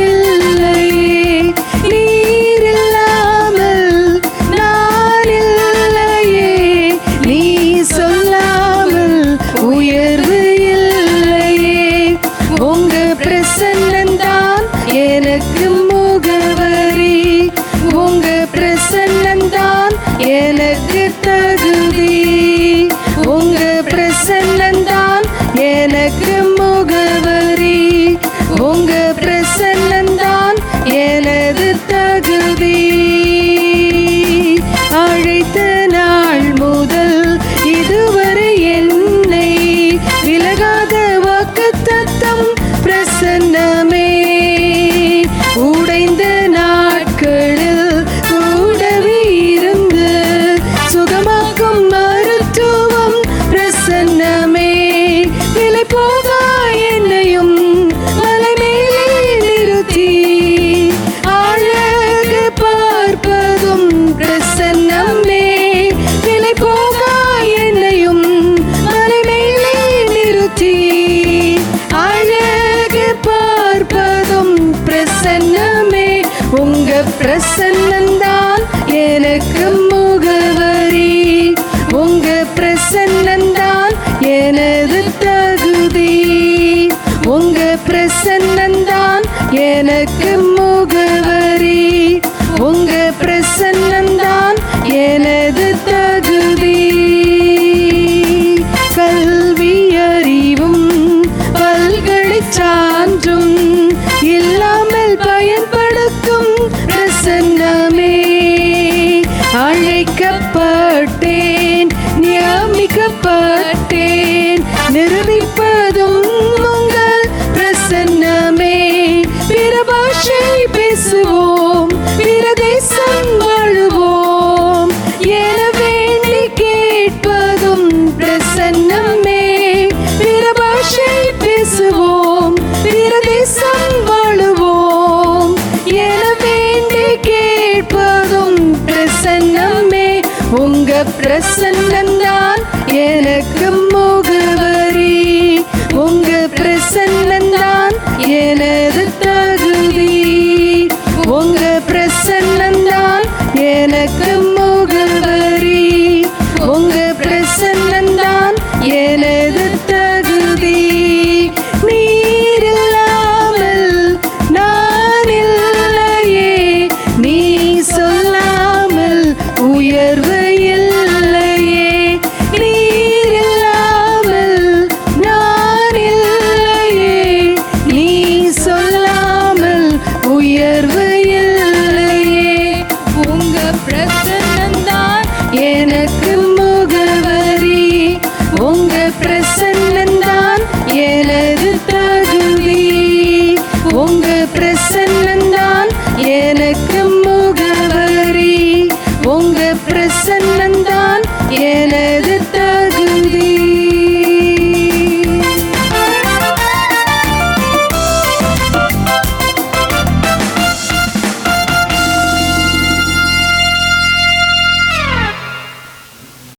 இல்லையே, நீர் இல்லாமல் நான் இல்லையே, நீ சொல்லாமல் உயர்வு இல்லையே. உங்க பிரசன்னந்தான் எனக்கு முகவரி, உங்க பிரசன்னந்தான் எனக்கு தகுதி, உங்க பிரசன்னந்தான் எனக்கு முகவரி, உங்க பிரசன்னந்தான் எனது தகுதி. அழைத்த நாள் முதல் இதுவரை என்னை விலகாத வாக்குத்தத்தம் பிரசன்னமே. உடைந்த நாட்களில் கூடவே இருந்து சுகமாக்கும் மருத்துவம் பிரசன்னமே. விலை போகா என்னையும் மலை மேலே நிறுத்தி அழகு பார்ப்பதும் பிரசன்னமே. விலை போகா என்னையும் மலை மேலே நிறுத்தி அழகு பார்ப்பதும் பிரசன்னமே. உங்க பிரசன்னந்தான் எனக்கு முகவரி, உங்க பிரசன்னந்தான் எனது தகுதி, உங்க பிரசன்னந்தான் எனக்கு முகவரி, உங்க பிரசன்னந்தான் எனது தகுதி. கல்வி அறிவும் பல்கலைச் சான்றும் இல்லாமல் பயன்படுத்தும் பிரசன்னமே. அழைக்கப்பட்டேன், நியமிக்கப்பட்டேன், நிரூபிப்பதும் உங்கள் பிரசன்னமே. பிற பாஷை பேசுவோம், பிற தேசம் வாழுவோம் என வேண்டி கேட்பதும் பிரசன்னமே. பிற பாஷை பேசுவோம், பிற தேசம் வாழுவோம் என வேண்டி கேட்பதும் பிரசன்னமே. உங்க பிரசன்னந்தான் எனக்கு முகவரி, உங்க பிரசன்னந்தான் எனது